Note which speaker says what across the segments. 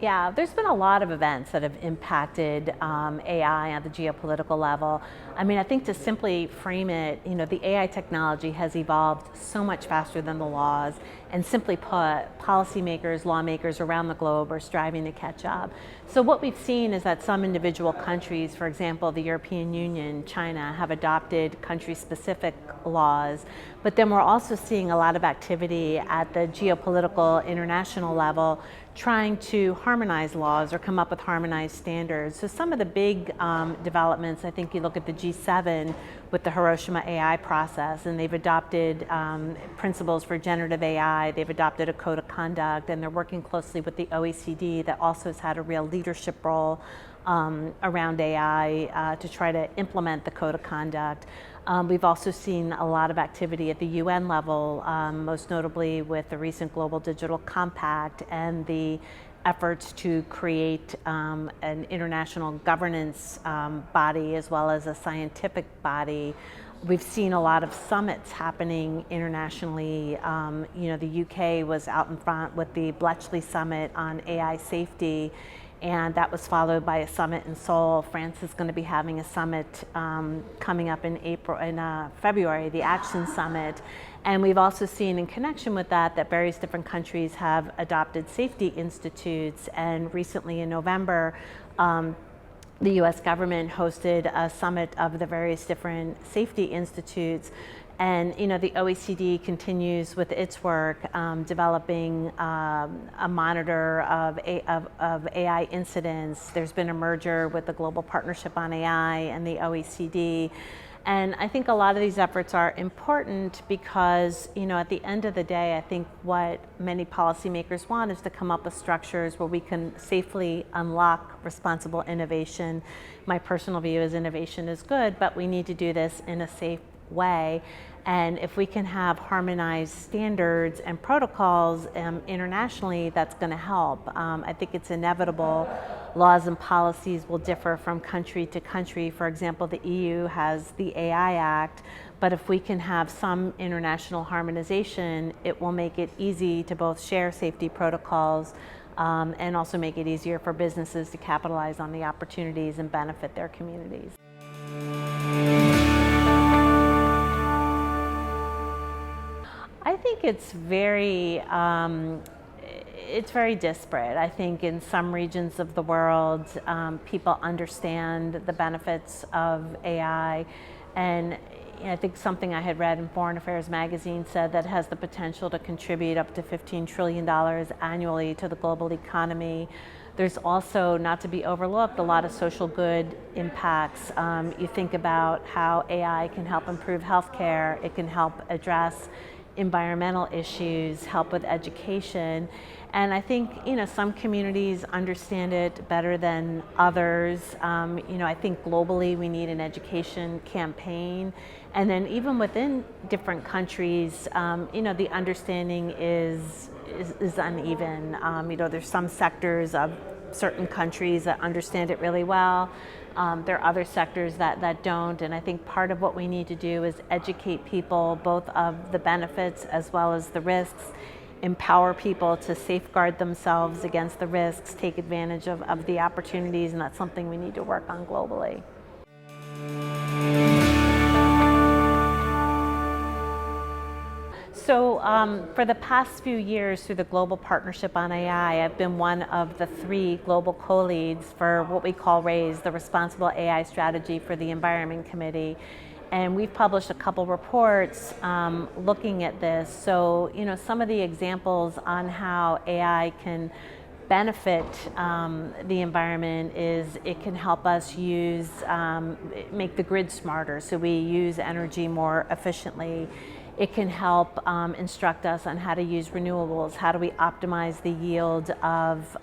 Speaker 1: Yeah, there's been a lot of events that have impacted AI on the geopolitical level. I mean, I think to simply frame it, the AI technology has evolved so much faster than the laws, and simply put, policymakers, lawmakers around the globe are striving to catch up. So what we've seen is that some individual countries, for example, the European Union, China, have adopted country-specific laws, but then we're also seeing a lot of activity at the geopolitical international level trying to harmonize laws or come up with harmonized standards. So some of the big developments, I think you look at the G7 with the Hiroshima AI process, and they've adopted principles for generative AI, they've adopted a code of conduct, and they're working closely with the OECD that also has had a real leadership role around AI to try to implement the code of conduct. We've also seen a lot of activity at the UN level, most notably with the recent Global Digital Compact and the efforts to create an international governance body as well as a scientific body. We've seen a lot of summits happening internationally. The UK was out in front with the Bletchley Summit on AI safety, and that was followed by a summit in Seoul. France is going to be having a summit coming up in February, the Action Summit. And we've also seen in connection with that various different countries have adopted safety institutes. And recently in November, the US government hosted a summit of the various different safety institutes. And the OECD continues with its work developing a monitor of AI incidents. There's been a merger with the Global Partnership on AI and the OECD. And I think a lot of these efforts are important because, at the end of the day, I think what many policymakers want is to come up with structures where we can safely unlock responsible innovation. My personal view is innovation is good, but we need to do this in a safe way. And if we can have harmonized standards and protocols internationally, that's going to help. I think it's inevitable. Laws and policies will differ from country to country. For example, the EU has the AI Act, but if we can have some international harmonization, it will make it easy to both share safety protocols and also make it easier for businesses to capitalize on the opportunities and benefit their communities. I think it's very disparate. I think in some regions of the world, people understand the benefits of AI, and I think something I had read in Foreign Affairs magazine said that it has the potential to contribute up to $15 trillion annually to the global economy. There's also, not to be overlooked, a lot of social good impacts. You think about how AI can help improve healthcare, it can help address environmental issues, help with education. And I think, some communities understand it better than others. I think globally we need an education campaign. And then even within different countries, the understanding is uneven. There's some sectors of certain countries that understand it really well. There are other sectors that don't, and I think part of what we need to do is educate people both of the benefits as well as the risks, empower people to safeguard themselves against the risks, take advantage of the opportunities, and that's something we need to work on globally. So for the past few years through the Global Partnership on AI, I've been one of the 3 global co-leads for what we call RAISE, the Responsible AI Strategy for the Environment Committee. And we've published a couple reports looking at this. So, some of the examples on how AI can benefit the environment is it can help us make the grid smarter, so we use energy more efficiently. It can help instruct us on how to use renewables, how do we optimize the yield of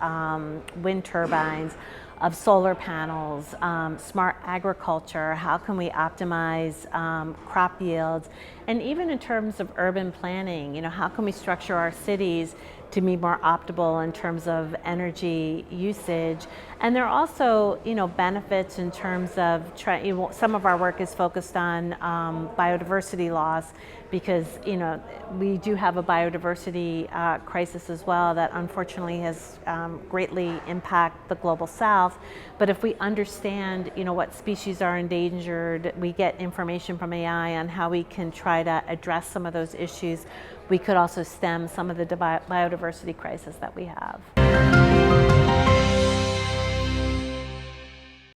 Speaker 1: wind turbines, of solar panels, smart agriculture, how can we optimize crop yields, and even in terms of urban planning, how can we structure our cities to be more optimal in terms of energy usage. And there are also, benefits in terms of some of our work is focused on biodiversity loss, because we do have a biodiversity crisis as well that unfortunately has greatly impacted the global south. But if we understand what species are endangered, we get information from AI on how we can try to address some of those issues, we could also stem some of the biodiversity crisis that we have.